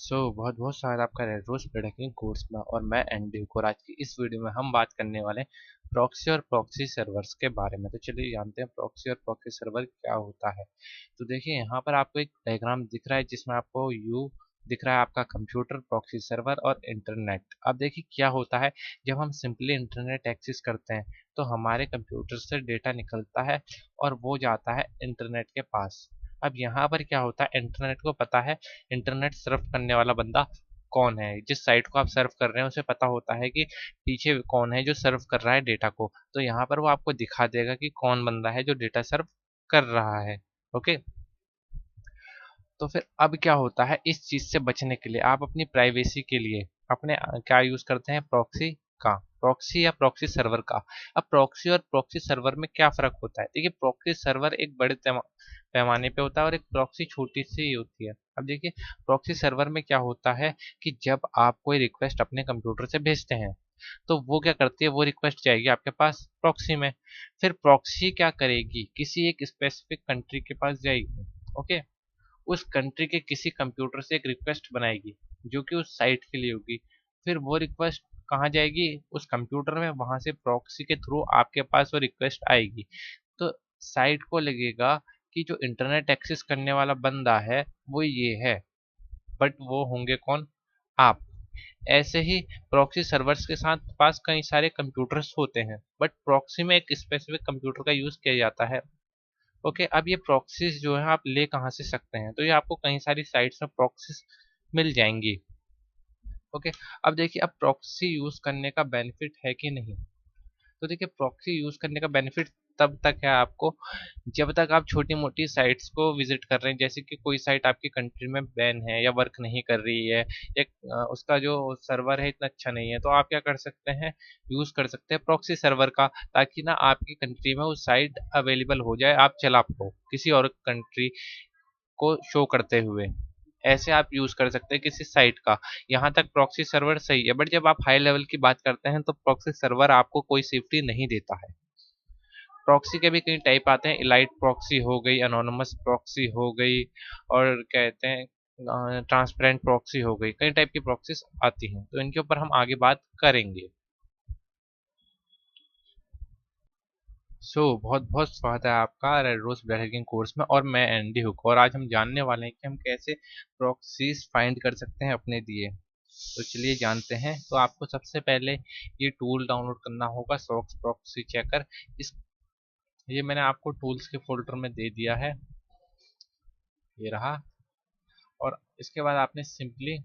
बहुत बहुत स्वागत है आपका रेड रोज हैकिंग कोर्स में। और मैं एंडी हूँ और आज की इस वीडियो में हम बात करने वाले हैं प्रॉक्सी और प्रॉक्सी सर्वर्स के बारे में। तो चलिए जानते हैं प्रॉक्सी और प्रॉक्सी सर्वर क्या होता है। तो देखिए यहाँ पर आपको एक डायग्राम दिख रहा है जिसमें आपको यू दिख रहा है आपका कंप्यूटर, प्रॉक्सी सर्वर और इंटरनेट। अब देखिए क्या होता है, जब हम सिंपली इंटरनेट एक्सेस करते हैं तो हमारे कंप्यूटर से डेटा निकलता है और वो जाता है इंटरनेट के पास। अब यहाँ पर क्या होता है, इंटरनेट को पता है इंटरनेट सर्फ करने वाला बंदा कौन है। जिस साइट को आप सर्व कर रहे हैं उसे पता होता है कि पीछे कौन है जो सर्व कर रहा है डेटा को। तो यहाँ पर वो आपको दिखा देगा कि कौन बंदा है जो डेटा सर्व कर रहा है। ओके, तो फिर अब क्या होता है, इस चीज से बचने के लिए आप अपनी प्राइवेसी के लिए अपने क्या यूज करते हैं, प्रॉक्सी का, प्रॉक्सी या प्रॉक्सी सर्वर का। अब प्रॉक्सी और प्रॉक्सी सर्वर में क्या फर्क होता है, देखिए प्रॉक्सी सर्वर एक बड़े पैमाने पे होता है और एक प्रॉक्सी छोटी सी होती है। अब देखिए प्रॉक्सी सर्वर में क्या होता है कि जब आप कोई रिक्वेस्ट अपने कंप्यूटर से भेजते हैं तो वो क्या करती है, वो रिक्वेस्ट जाएगी आपके पास प्रॉक्सी में। फिर प्रॉक्सी क्या करेगी, किसी एक स्पेसिफिक कंट्री के पास जाएगी। ओके, उस कंट्री के किसी कंप्यूटर से एक रिक्वेस्ट बनाएगी जो कि उस साइट के लिए होगी। फिर वो रिक्वेस्ट कहाँ जाएगी, उस कंप्यूटर में, वहां से प्रॉक्सी के थ्रू आपके पास वो रिक्वेस्ट आएगी। तो साइट को लगेगा कि जो इंटरनेट एक्सेस करने वाला बंदा है वो ये है, बट वो होंगे कौन, आप। ऐसे ही प्रॉक्सी सर्वर्स के साथ पास कई सारे कंप्यूटर्स होते हैं, बट प्रॉक्सी में एक स्पेसिफिक कंप्यूटर का यूज किया जाता है। ओके, अब ये प्रॉक्सीज जो है आप ले कहाँ से सकते हैं, तो ये आपको कई सारी साइट्स में प्रॉक्सीज मिल जाएंगी। ओके, अब देखिए अब प्रॉक्सी यूज करने का बेनिफिट है कि नहीं। तो देखिए प्रॉक्सी यूज करने का बेनिफिट तब तक है आपको जब तक आप छोटी मोटी साइट्स को विजिट कर रहे हैं, जैसे कि कोई साइट आपकी कंट्री में बैन है या वर्क नहीं कर रही है, एक उसका जो सर्वर है इतना अच्छा नहीं है, तो आप क्या कर सकते हैं, यूज कर सकते हैं प्रॉक्सी सर्वर का, ताकि ना आपकी कंट्री में वो साइट अवेलेबल हो जाए, आप चला पाओ किसी और कंट्री को शो करते हुए। ऐसे आप यूज कर सकते हैं किसी साइट का। यहाँ तक प्रॉक्सी सर्वर सही है, बट जब आप हाई लेवल की बात करते हैं तो प्रॉक्सी सर्वर आपको कोई सेफ्टी नहीं देता है। प्रॉक्सी के भी कई टाइप आते हैं, इलाइट प्रॉक्सी हो गई, अनोनिमस प्रॉक्सी हो गई, और कहते हैं ट्रांसपेरेंट प्रॉक्सी हो गई। कई टाइप की प्रॉक्सीज आती हैं, तो इनके ऊपर हम आगे बात करेंगे। बहुत बहुत स्वागत है आपका रेड रोज हैकिंग कोर्स में, और मैं एंडी हुक। और आज हम जानने वाले हैं कि हम कैसे प्रॉक्सीज फाइंड कर सकते हैं अपने लिए। तो चलिए जानते हैं। तो आपको सबसे पहले ये टूल डाउनलोड करना होगा, सॉक्स प्रॉक्सी चेकर। इस ये मैंने आपको टूल्स के फोल्डर में दे दिया है, ये रहा। और इसके बाद आपने सिंपली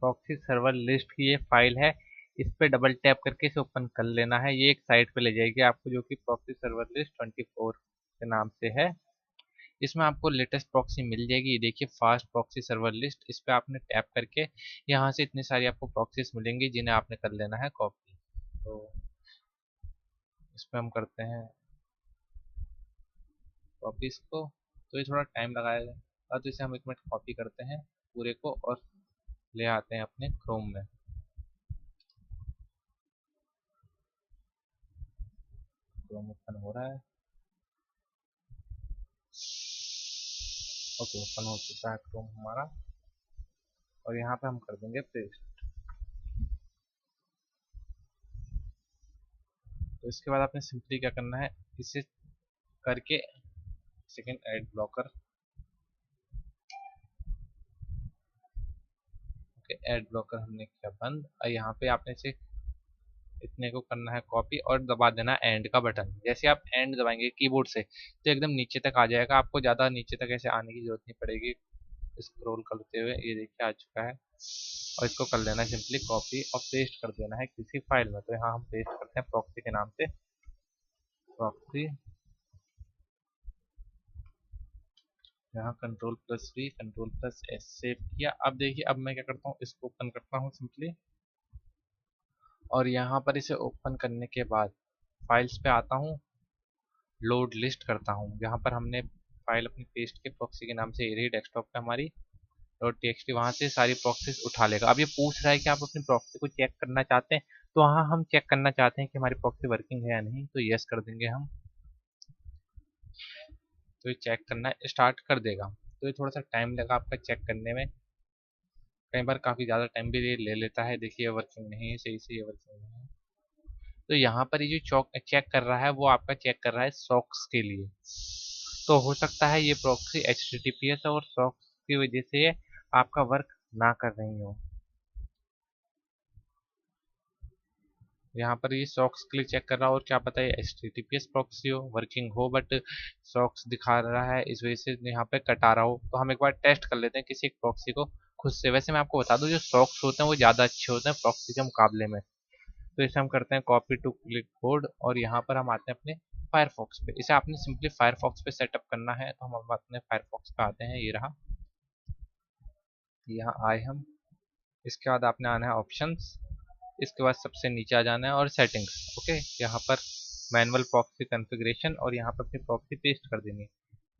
प्रॉक्सी सर्वर लिस्ट की ये फाइल है, इस पे डबल टैप करके इसे ओपन कर लेना है। ये एक साइट पे ले जाएगी आपको जो कि प्रॉक्सी सर्वर लिस्ट 24 के नाम से है। इसमें आपको लेटेस्ट प्रॉक्सी मिल जाएगी। ये देखिए फास्ट प्रॉक्सी सर्वर लिस्ट, इस पे आपने टैप करके यहाँ से इतनी सारी आपको प्रॉक्सीज मिलेंगी जिन्हें आपने कर लेना है कॉपी। तो इस पे हम करते हैं कॉपी इसको। तो ये थोड़ा टाइम लगाएगा, तो इसे हम 1 मिनट कॉपी करते हैं पूरे को और ले आते हैं अपने क्रोम में। क्रोम ओपन हो रहा है। ओके, ओपन हो चुका है क्रोम हमारा, और यहाँ पे हम कर देंगे पेस्ट। तो इसके बाद आपने सिंपली क्या करना है, इसे करके second ad blocker, okay ad blocker हमने किया बंद। और यहाँ पे आपने इसे इतने को करना है कॉपी और दबा देना एंड का बटन। जैसे आप एंड दबाएंगे कीबोर्ड से तो एकदम नीचे तक आ जाएगा, आपको ज़्यादा नीचे तक ऐसे आने की जरूरत नहीं पड़ेगी। स्क्रॉल करते हुए ये देखिए आ चुका है, और इसको कर लेना है सिंपली कॉपी और पेस्ट कर देना है किसी फाइल में। तो यहाँ हम पेस्ट करते हैं प्रॉक्सी के नाम से, प्रॉक्सी। यहाँ कंट्रोल+V कंट्रोल+S सेव किया। अब देखिए अब मैं क्या करता हूँ, इसको ओपन करता हूँ सिंपली, और यहाँ पर इसे ओपन करने के बाद फाइल्स पे आता हूँ, लोड लिस्ट करता हूँ। यहाँ पर हमने फाइल अपनी पेस्ट के प्रॉक्सी के नाम से ये रही डेस्कटॉप पे हमारी .txt, वहाँ से सारी प्रॉक्सीज उठा लेगा। अब ये पूछ रहा है कि आप अपनी प्रॉक्सी को चेक करना चाहते हैं, तो हाँ हम चेक करना चाहते हैं कि हमारी प्रॉक्सी वर्किंग है या नहीं, तो यस कर देंगे हम। तो ये चेक करना स्टार्ट कर देगा। तो ये थोड़ा सा टाइम लगा आपका चेक करने में, कई बार काफ़ी ज़्यादा टाइम भी ये ले लेता है। देखिए वर्किंग नहीं है, सही से ये वर्किंग नहीं है। तो यहाँ पर ये जो चेक कर रहा है वो आपका चेक कर रहा है सॉक्स के लिए। तो हो सकता है ये प्रॉक्सी HTTPS और सॉक्स की वजह से आपका वर्क ना कर रही हो। यहाँ पर ये सॉक्स के लिए चेक कर रहा हो, और क्या पता है HTTPS प्रॉक्सी हो, वर्किंग हो, बट सॉक्स दिखा रहा है, इस वजह से यहाँ पे कटा रहा हो। तो हम एक बार टेस्ट कर लेते हैं किसी एक प्रॉक्सी को खुद से। वैसे मैं आपको बता दूं, जो सॉक्स होते हैं वो ज़्यादा अच्छे होते हैं प्रॉक्सी के मुकाबले में। तो इसे हम करते हैं कॉपी टू क्लिक कोड, और यहाँ पर हम आते हैं अपने फायरफॉक्स पे। इसे आपने सिंपली फायरफॉक्स पे सेटअप करना है। तो हम अब अपने फायरफॉक्स पे आते हैं, ये रहा, यहाँ आए हम। इसके बाद आपने आना है ऑप्शंस, इसके बाद सबसे नीचे आ जाना है और सेटिंग्स। ओके, यहाँ पर मैनुअल प्रॉक्सी कॉन्फ़िगरेशन, और यहाँ पर अपनी प्रॉक्सी पेस्ट कर देनी है,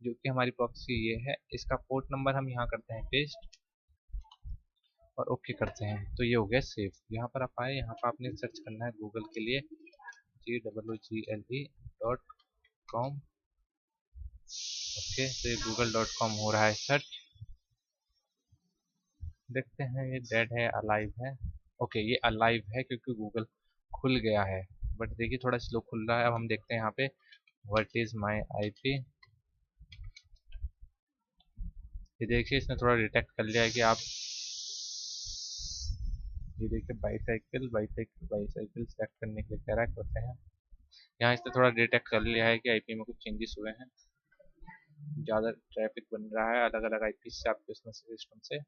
जो कि हमारी प्रॉक्सी ये है। इसका पोर्ट नंबर हम यहाँ करते हैं पेस्ट, और ओके करते हैं। तो ये हो गया सेव। यहाँ पर आप आए, यहाँ पर आपने सर्च करना है गूगल के लिए, google.com। ओके, तो ये google.com हो रहा है सर्च। देखते हैं ये डेड है अलाइव है। ओके, ये अलाइव है क्योंकि गूगल खुल गया है, बट देखिए थोड़ा स्लो खुल रहा है। अब हम देखते हैं यहाँ पे व्हाट इज माई IP। ये देखिए इसने थोड़ा डिटेक्ट कर लिया है कि आप, ये देखिए बाईसाइकिल बाईसाइकिल बाईसाइकिल सेलेक्ट करने के लिए कह रहा है, करते हैं। यहाँ इसने थोड़ा डिटेक्ट कर लिया है कि IP में कुछ चेंजेस हुए हैं, ज़्यादा ट्रैफिक बन रहा है अलग अलग IP से आपके उसमें सिस्टम से।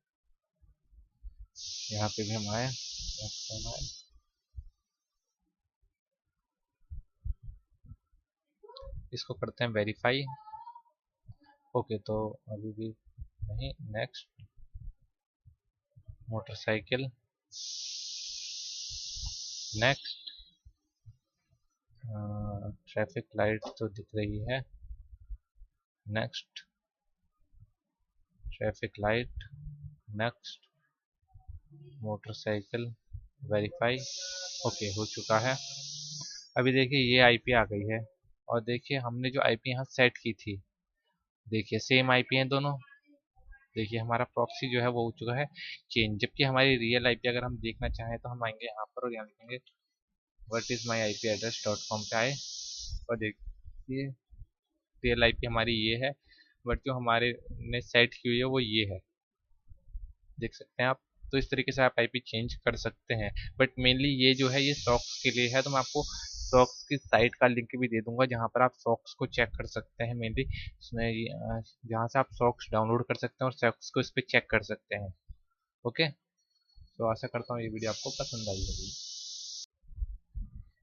यहाँ पे भी हम आए, इसको करते हैं वेरीफाई। ओके, तो अभी भी नहीं। Next, motorcycle, next, traffic light तो दिख रही है, next, traffic light, next, motorcycle, verify. Okay, हो चुका है। अभी देखिए ये IP आ गई है, और देखिए हमने जो IP यहाँ सेट की थी, देखिए सेम IP है दोनों। देखिए हमारा प्रॉक्सी जो है वो हो चुका है चेंज, जबकि हमारी रियल IP अगर हम देखना चाहें तो हम आएंगे यहाँ पर, और यहाँ लिखेंगे व्हाट इज माई IP एड्रेस.com पे आए, और देखिए रियल IP हमारी ये है, बट जो हमारे ने सेट की हुई है वो ये है, देख सकते हैं आप। तो इस तरीके से आप IP चेंज कर सकते हैं, बट मेनली ये जो है ये सॉक्स के लिए है। तो मैं आपको सॉक्स की साइट का लिंक भी दे दूंगा, जहाँ पर आप सॉक्स को चेक कर सकते हैं मेनली, इसमें जहाँ से आप सॉक्स डाउनलोड कर सकते हैं और सॉक्स को इस पर चेक कर सकते हैं। ओके, तो आशा करता हूँ ये वीडियो आपको पसंद आई होगी।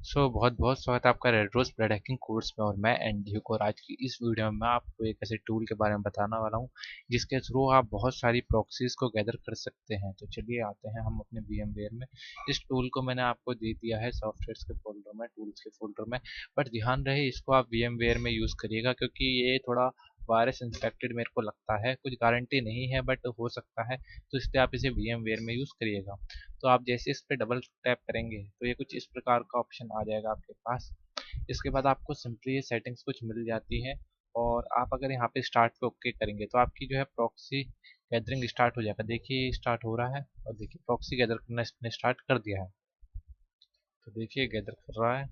बहुत बहुत स्वागत है आपका Red Rose Blood hacking course में, और मैं एनडी और आज की इस वीडियो में मैं आपको एक ऐसे टूल के बारे में बताने वाला हूँ जिसके थ्रू आप बहुत सारी प्रॉक्सीज को गैदर कर सकते हैं। तो चलिए आते हैं हम अपने VMware में। इस टूल को मैंने आपको दे दिया है सॉफ्टवेयर के फोल्डर में, टूल्स के फोल्डर में, बट ध्यान रहे इसको आप VMware में यूज़ करिएगा, क्योंकि ये थोड़ा वायरस इंस्पेक्टेड मेरे को लगता है, कुछ गारंटी नहीं है बट हो सकता है। तो इसलिए आप इसे VMware में यूज़ करिएगा। तो आप जैसे इस पर डबल टैप करेंगे तो ये कुछ इस प्रकार का ऑप्शन आ जाएगा आपके पास। इसके बाद आपको सिंपली ये सेटिंग्स कुछ मिल जाती है, और आप अगर यहाँ पे स्टार्ट पे ओके करेंगे तो आपकी जो है प्रॉक्सी गैदरिंग स्टार्ट हो जाएगा। देखिए स्टार्ट हो रहा है, और देखिए प्रॉक्सी गैदर करना इसने स्टार्ट कर दिया है। तो देखिए गैदर कर रहा है।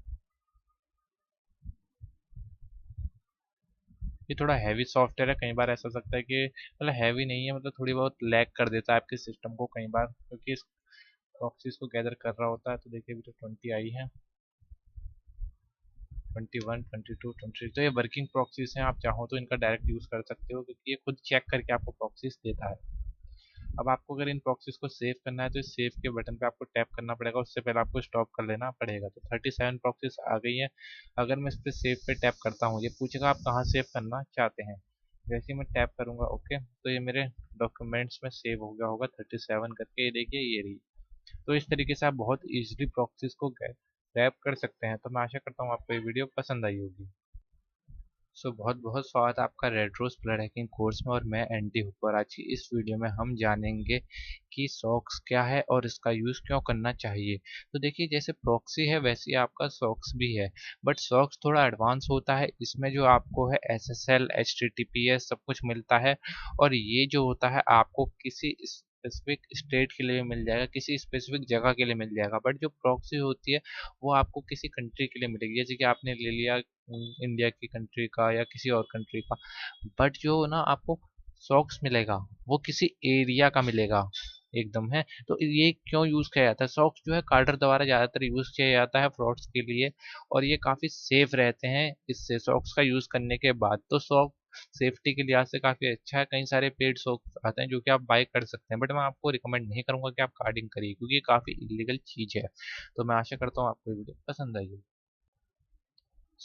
ये थोड़ा हैवी सॉफ्टवेयर है, कई बार ऐसा हो सकता है कि, मतलब हैवी नहीं है, मतलब थोड़ी बहुत लैग कर देता है आपके सिस्टम को कई बार, क्योंकि इस प्रॉक्सीज को गैदर कर रहा होता है। तो देखिए अभी तो 20 आई है, 21, 22, 23। तो ये वर्किंग प्रॉक्सीज हैं, आप चाहो तो इनका डायरेक्ट यूज़ कर सकते हो, क्योंकि ये खुद चेक करके आपको प्रॉक्सीज देता है। अब आपको अगर इन प्रॉक्सीज को सेव करना है तो इस सेव के बटन पे आपको टैप करना पड़ेगा, उससे पहले आपको स्टॉप कर लेना पड़ेगा। तो 37 प्रॉक्सीज आ गई हैं। अगर मैं इस पर सेव पे टैप करता हूँ, ये पूछेगा आप कहाँ सेव करना चाहते हैं। जैसे ही मैं टैप करूँगा ओके, तो ये मेरे डॉक्यूमेंट्स में सेव हो गया होगा 37 करके। ये देखिए ये रही। तो इस तरीके से आप बहुत ईजिली प्रॉक्सीज को ग्रैब कर सकते हैं। तो मैं आशा करता हूँ आपको ये वीडियो पसंद आई होगी। बहुत बहुत स्वागत है आपका Red Rose Blood hacking course में। और मैं एंडी हुक और आज की इस वीडियो में हम जानेंगे कि सॉक्स क्या है और इसका यूज़ क्यों करना चाहिए। तो देखिए, जैसे प्रॉक्सी है वैसे ही आपका सॉक्स भी है, बट सॉक्स थोड़ा एडवांस होता है। इसमें जो आपको है SSL HTTPS सब कुछ मिलता है, और ये जो होता है आपको किसी स्पेसिफिक स्टेट के लिए मिल जाएगा, किसी स्पेसिफिक जगह के लिए मिल जाएगा। बट जो प्रॉक्सी होती है वो आपको किसी कंट्री के लिए मिलेगी, जैसे कि आपने ले लिया इंडिया की कंट्री का या किसी और कंट्री का। बट जो ना आपको सॉक्स मिलेगा वो किसी एरिया का मिलेगा एकदम है। तो ये क्यों यूज किया जाता है? सॉक्स जो है कार्डर द्वारा ज्यादातर यूज किया जाता है फ्रॉड्स के लिए, और ये काफी सेफ रहते हैं इससे सॉक्स का यूज करने के बाद। तो सॉक्स सेफ्टी के लिहाज से काफी अच्छा है। कई सारे पेड सॉक्स आते हैं जो कि आप बाय कर सकते हैं, बट मैं आपको रिकमेंड नहीं करूंगा कि आप कार्डिंग करिए, क्योंकि ये काफी इलीगल चीज है। तो मैं आशा करता हूँ आपको ये वीडियो पसंद आई।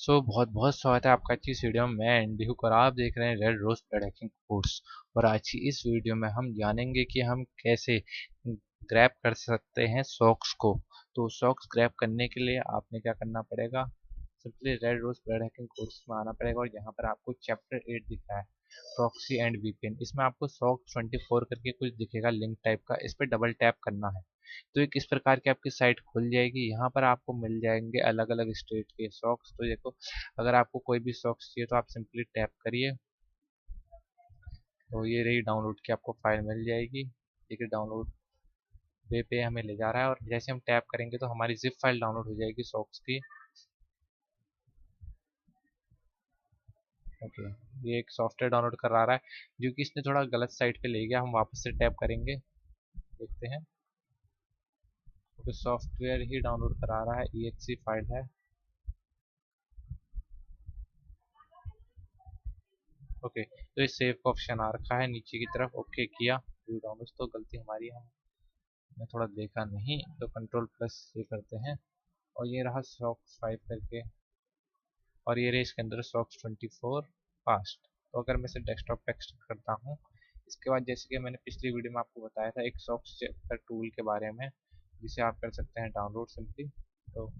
बहुत बहुत स्वागत है आपका अच्छी इस वीडियो में। मैं एंडी हुक और आप देख रहे हैं Red Rose Blood hacking course. और आज की इस वीडियो में हम जानेंगे कि हम कैसे ग्रैब कर सकते हैं सॉक्स को। तो सॉक्स ग्रैब करने के लिए आपने क्या करना पड़ेगा, simply Red Rose Blood hacking course में आना पड़ेगा। और यहाँ पर आपको चैप्टर 8 दिख रहा है, प्रॉक्सी एंड वीपीएन। इसमें आपको सॉक्स 24 करके कुछ दिखेगा लिंक टाइप का, इस पर डबल टैप करना है। तो एक इस प्रकार की आपकी साइट खुल जाएगी। यहाँ पर आपको मिल जाएंगे अलग अलग स्टेट के सॉक्स। तो देखो, अगर आपको कोई भी सॉक्स चाहिए तो आप सिंपली टैप करिए, तो ये रही डाउनलोड की आपको फाइल मिल जाएगी। देखिए डाउनलोड वे पे हमें ले जा रहा है, और जैसे हम टैप करेंगे तो हमारी जिप फाइल डाउनलोड हो जाएगी सॉक्स की। ओके, ये एक सॉफ्टवेयर डाउनलोड करा रहा है जो कि इसने थोड़ा गलत साइट पे ले गया। हम वापस से टैप करेंगे, देखते हैं। ओके, सॉफ्टवेयर ही डाउनलोड करा रहा है, EXE फाइल है। ओके, तो ये सेव का ऑप्शन आ रखा है नीचे की तरफ। ओके किया, व्यू डाउनलोड। तो गलती हमारी है, हमने थोड़ा देखा नहीं, तो कंट्रोल प्लस ये करते हैं। और ये रहा सॉक्स 5 करके, और ये रही इसके अंदर सॉक्स 24 फास्ट। तो अगर मैं इसे डेस्कटॉप पे एक्सटेंड करता हूँ, इसके बाद जैसे कि मैंने पिछली वीडियो में आपको बताया था एक सॉक्स चेकर टूल के बारे में, जिसे आप कर सकते हैं डाउनलोड सिंपली। तो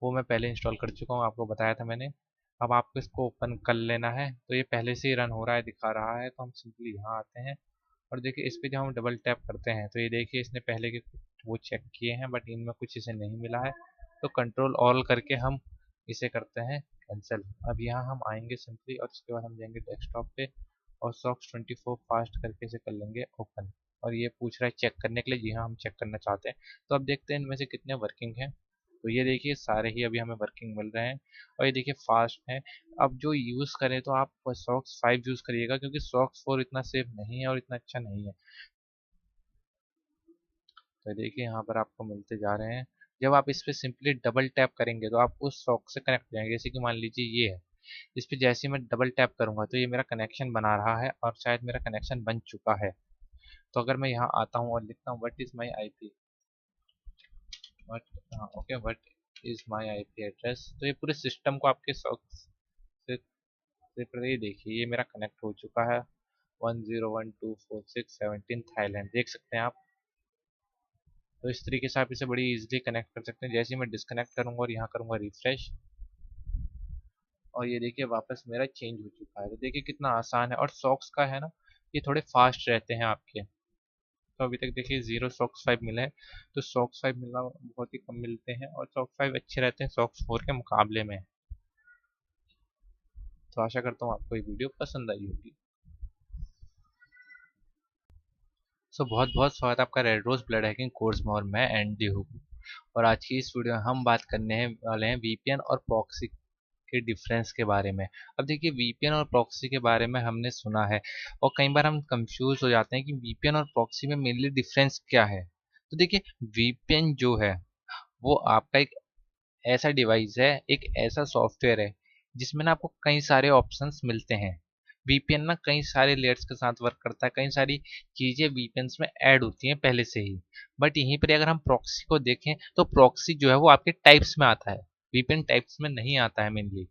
वो मैं पहले इंस्टॉल कर चुका हूँ, आपको बताया था मैंने। अब आपको इसको ओपन कर लेना है। तो ये पहले से ही रन हो रहा है, दिखा रहा है। तो हम सिंपली यहाँ आते हैं, और देखिए इस पे जब हम डबल टैप करते हैं तो ये देखिए इसने पहले के वो चेक किए हैं, बट इनमें कुछ इसे नहीं मिला है। तो कंट्रोल ऑल करके हम इसे करते हैं कैंसिल। अब यहाँ हम आएंगे सिंपली, और उसके बाद हम जाएंगे डेस्कटॉप पे, और सॉक्स 24 फास्ट करके इसे कर लेंगे ओपन। और ये पूछ रहा है चेक करने के लिए, जी हाँ हम चेक करना चाहते हैं। तो अब देखते हैं इनमें से कितने वर्किंग हैं। तो ये देखिए सारे ही अभी हमें वर्किंग मिल रहे हैं, और ये देखिए फास्ट है। अब जो यूज़ करें तो आप सॉक्स 5 यूज़ करिएगा, क्योंकि सॉक्स 4 इतना सेफ नहीं है और इतना अच्छा नहीं है। तो देखिए यहाँ पर आपको मिलते जा रहे हैं। जब आप इस पर सिंपली डबल टैप करेंगे तो आप उस सॉक से कनेक्ट हो जाएंगे। जैसे कि मान लीजिए ये है, इस पर जैसे ही मैं डबल टैप करूंगा तो ये मेरा कनेक्शन बना रहा है, और शायद मेरा कनेक्शन बन चुका है। तो अगर मैं यहाँ आता हूँ और लिखता हूँ what is my IP, what, हाँ okay, what is my IP address, तो ये पूरे सिस्टम को आपके सॉक से पर ये देखिए ये मेरा कनेक्ट हो चुका है। 10124617 थाईलैंड, देख सकते हैं आप। तो इस तरीके से आप इसे बड़ी इजीली कनेक्ट कर सकते हैं। जैसे ही मैं डिस्कनेक्ट करूंगा और यहाँ करूंगा रिफ्रेश, और ये देखिए वापस मेरा चेंज हो चुका है। तो देखिए कितना आसान है। और सॉक्स का है ना, ये थोड़े फास्ट रहते हैं आपके। तो अभी तक देखिए 0 सॉक्स 5 मिले हैं। तो सॉक्स 5 मिलना बहुत ही कम मिलते हैं, और सॉक्स 5 अच्छे रहते हैं सॉक्स 4 के मुकाबले में। तो आशा करता हूँ आपको ये वीडियो पसंद आई होगी। बहुत बहुत स्वागत है आपका Red Rose Blood hacking course में। और मैं एंडी हूँ, और आज की इस वीडियो में हम बात करने वाले हैं VPN और प्रॉक्सी के डिफरेंस के बारे में। अब देखिए VPN और प्रॉक्सी के बारे में हमने सुना है, और कई बार हम कंफ्यूज हो जाते हैं कि VPN और प्रॉक्सी में मेनली डिफरेंस क्या है। तो देखिए VPN जो है वो आपका एक ऐसा डिवाइस है, एक ऐसा सॉफ्टवेयर है जिसमें ना आपको कई सारे ऑप्शंस मिलते हैं। VPN ना कई सारे लेयर्स के साथ वर्क करता है, कई सारी चीजें VPNs में ऐड होती हैं पहले से ही। बट यहीं पर अगर हम प्रॉक्सी को देखें तो प्रॉक्सी जो है वो आपके टाइप्स में आता है, VPN टाइप्स में नहीं आता है मेनली।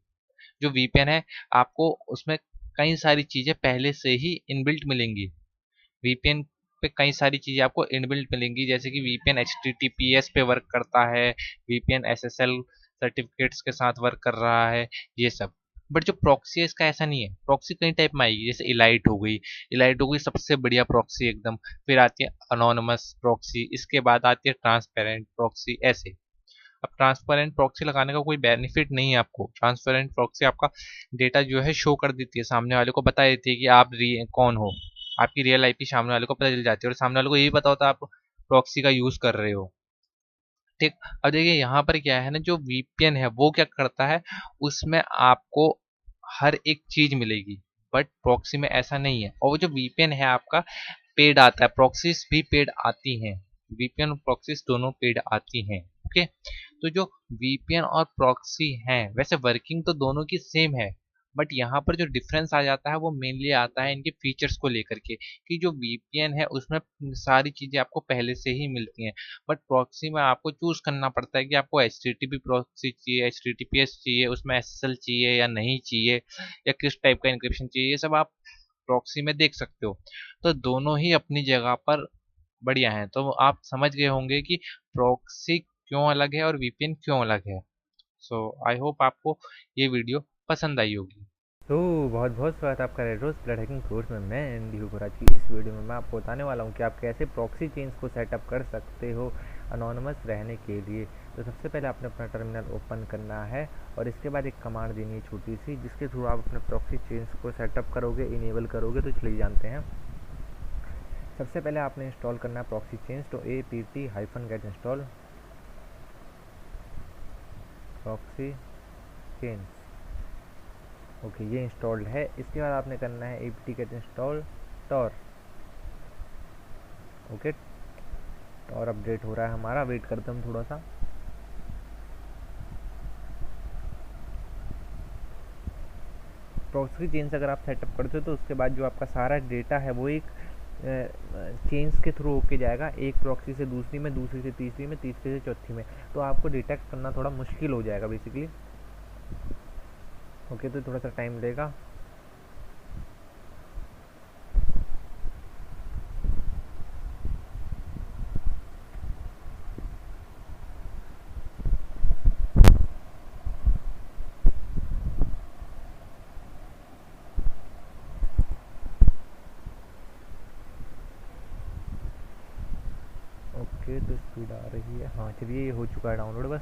जो VPN है आपको उसमें कई सारी चीजें पहले से ही इनबिल्ट मिलेंगी। VPN पे कई सारी चीजें आपको इनबिल्ट मिलेंगी, जैसे कि VPN HTTPS पे वर्क करता है, VPN SSL सर्टिफिकेट्स के साथ वर्क कर रहा है, ये सब। बट जो प्रॉक्सी है इसका ऐसा नहीं है। प्रॉक्सी कई टाइप में आएगी, जैसे इलाइट हो गई, इलाइट हो गई सबसे बढ़िया प्रॉक्सी एकदम। फिर आती है अनोनिमस प्रॉक्सी, इसके बाद आती है ट्रांसपेरेंट प्रॉक्सी, ऐसे। अब ट्रांसपेरेंट प्रॉक्सी लगाने का कोई बेनिफिट नहीं है आपको। ट्रांसपेरेंट प्रॉक्सी आपका डेटा जो है शो कर देती है, सामने वाले को बता देती है कि आप कौन हो। आपकी रियल आईपी सामने वाले को पता चल जाती है, और सामने वाले को ये भी पता होता है आप प्रॉक्सी का यूज कर रहे हो। ठीक। अब देखिए यहाँ पर क्या है ना, जो वीपीएन है वो क्या करता है, उसमें आपको हर एक चीज मिलेगी, बट प्रॉक्सी में ऐसा नहीं है। और वो जो वीपीएन है आपका पेड आता है, प्रॉक्सीज भी पेड आती हैं। वीपीएन और प्रॉक्सीज दोनों पेड आती हैं। ओके। तो जो वीपीएन और प्रॉक्सी हैं, वैसे वर्किंग तो दोनों की सेम है, बट यहाँ पर जो डिफरेंस आ जाता है वो मेनली आता है इनके फीचर्स को लेकर के, कि जो वीपीएन है उसमें सारी चीजें आपको पहले से ही मिलती हैं, बट प्रॉक्सी में आपको चूज करना पड़ता है कि आपको एचटीटीपी प्रॉक्सी चाहिए, एचटीटीपीएस चाहिए, उसमें एसएसएल चाहिए या नहीं चाहिए, या किस टाइप का इंक्रिप्शन चाहिए, ये सब आप प्रॉक्सी में देख सकते हो। तो दोनों ही अपनी जगह पर बढ़िया हैं। तो आप समझ गए होंगे कि प्रॉक्सी क्यों अलग है और वीपीएन क्यों अलग है। सो आई होप आपको ये वीडियो पसंद आई होगी। तो बहुत बहुत स्वागत है आपका Red Rose Blood hacking course में। मैं एनडी हुबराज की इस वीडियो में मैं आपको बताने वाला हूं कि आप कैसे प्रॉक्सी चेन्स को सेटअप कर सकते हो अनोनिमस रहने के लिए। तो सबसे पहले आपने अपना टर्मिनल ओपन करना है और इसके बाद एक कमांड देनी है छोटी सी, जिसके थ्रू आप अपने प्रॉक्सी चेन्स को सेटअप करोगे, इनेबल करोगे। तो चलिए जानते हैं। सबसे पहले आपने इंस्टॉल करना है प्रॉक्सी चेन्स। तो apt-get install proxy chains. Okay, ये इंस्टॉल्ड है। इसके बाद आपने करना है apt-get install tor। Okay, tor update हो रहा है हमारा, वेट करते हैं हम थोड़ा सा। प्रॉक्सी चेन्स अगर आप सेटअप करते हो तो उसके बाद जो आपका सारा डेटा है वो एक चेन्स के थ्रू होके जाएगा, एक प्रॉक्सी से दूसरी में, दूसरी से तीसरी में, तीसरी से चौथी में। तो आपको डिटेक्ट करना थोड़ा मुश्किल हो जाएगा बेसिकली। ओके, तो थोड़ा सा टाइम लेगा। ओके, तो स्पीड आ रही है। हाँ चलिए, ये हो चुका है डाउनलोड बस।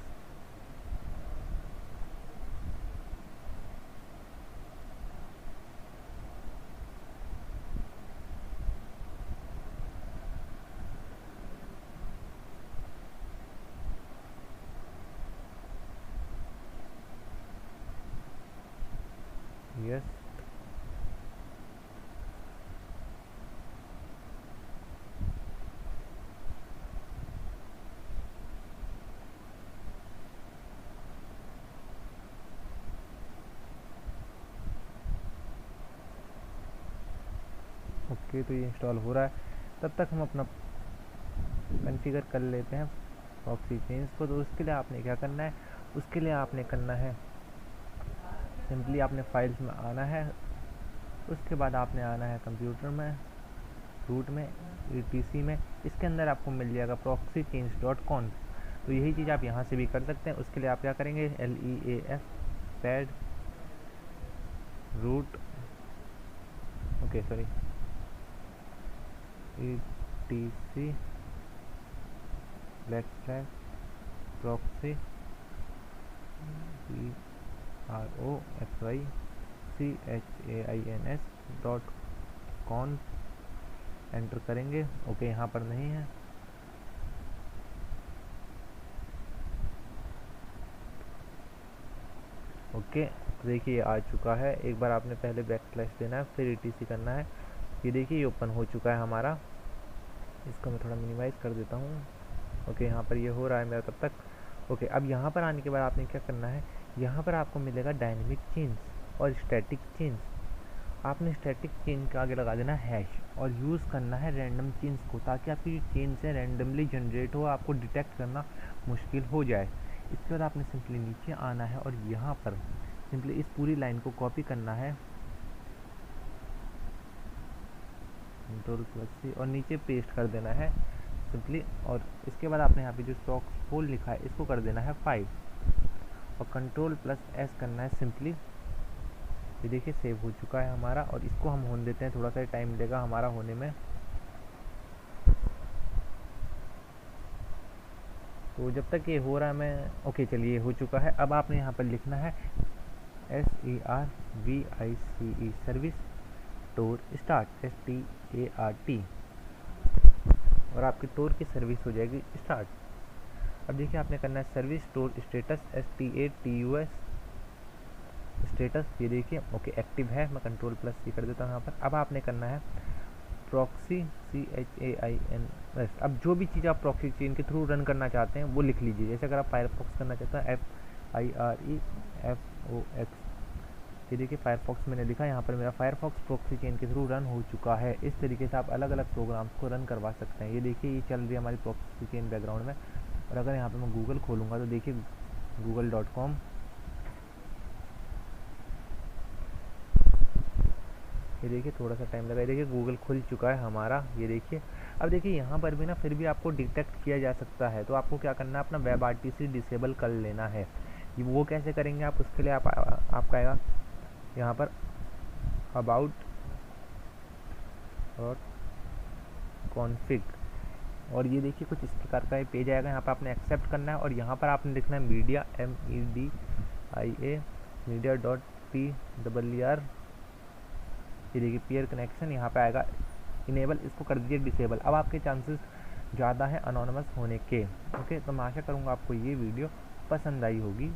यस, ओके, तो ये इंस्टॉल हो रहा है। तब तक हम अपना कॉन्फ़िगर कर लेते हैं प्रॉक्सी चेन्स को। तो उसके लिए आपने क्या करना है, उसके लिए आपने करना है सिंपली आपने फाइल्स में आना है। उसके बाद आपने आना है कंप्यूटर में, रूट में, etc में। इसके अंदर आपको मिल जाएगा proxychains.conf। तो यही चीज़ आप यहाँ से भी कर सकते हैं। उसके लिए आप क्या करेंगे, leaf pad root, okay sorry, etc proxy proxychains.conf enter करेंगे। ओके, यहाँ पर नहीं है। ओके, देखिए आ चुका है। एक बार आपने पहले बैकस्लैश देना है, फिर etc करना है। ये देखिए, ये ओपन हो चुका है हमारा। इसको मैं थोड़ा मिनिमाइज़ कर देता हूँ। ओके, यहाँ पर ये हो रहा है मेरा तब तक। ओके, अब यहाँ पर आने के बाद आपने क्या करना है, यहाँ पर आपको मिलेगा डायनेमिक चेन्स और स्टैटिक चेन्स। आपने स्टैटिक चेन के आगे लगा देना हैश और यूज़ करना है रैंडम चेन्स को, ताकि आपकी जो चेन से रैंडमली जनरेट हो, आपको डिटेक्ट करना मुश्किल हो जाए। इसके बाद आपने सिंपली नीचे आना है और यहाँ पर सिंपली इस पूरी लाइन को कॉपी करना है, Ctrl+C, और नीचे पेस्ट कर देना है सिंपली। और इसके बाद आपने यहाँ पे जो स्टॉक्स होल लिखा है इसको कर देना है 5 और Ctrl+S करना है सिंपली। ये देखिए सेव हो चुका है हमारा, और इसको हम होने देते हैं, थोड़ा सा टाइम लेगा हमारा होने में। तो जब तक ये हो रहा है मैं, ओके चलिए हो चुका है। अब आपने यहाँ पर लिखना है SERVICE सर्विस टोर स्टार्ट, START, और आपकी टोर की सर्विस हो जाएगी स्टार्ट। अब देखिए आपने करना है सर्विस टोर स्टेटस, STATUS स्टेटस, ये देखिए ओके एक्टिव है। मैं Ctrl+C कर देता हूँ यहाँ पर। अब आपने करना है प्रॉक्सी, CHAINS। अब जो भी चीज़ आप प्रॉक्सी चेन के थ्रू रन करना चाहते हैं वो लिख लीजिए। जैसे अगर आप फायरफॉक्स करना चाहते हैं FIREFOX, ये देखिए फायरफॉक्स मैंने लिखा, यहाँ पर मेरा फायरफॉक्स प्रॉक्सी चेन के थ्रू रन हो चुका है। इस तरीके से आप अलग अलग प्रोग्राम्स को रन करवा सकते हैं। ये देखिए ये चल रही है हमारी प्रॉक्सी चेन बैकग्राउंड में। और अगर यहाँ पर मैं गूगल खोलूँगा तो देखिए google.com, ये देखिए थोड़ा सा टाइम लगा। ये देखिए गूगल खुल चुका है हमारा, ये देखिए। अब देखिए यहाँ पर भी ना फिर भी आपको डिटेक्ट किया जा सकता है, तो आपको क्या करना है, अपना वेब RTC डिसेबल कर लेना है। वो कैसे करेंगे आप, उसके लिए आपका आएगा यहाँ पर अबाउट और कॉन्फ़िग, और ये देखिए कुछ इस प्रकार का ये पेज आएगा। यहाँ पर आपने एक्सेप्ट करना है, और यहाँ पर आपने लिखना है मीडिया, MEDIA, media.TWR, ये देखिए पेयर कनेक्शन यहाँ पे आएगा इनेबल, इसको कर दीजिए डिसेबल। अब आपके चांसेस ज़्यादा है अनोनमस होने के। ओके, तो मैं आशा करूँगा आपको ये वीडियो पसंद आई होगी।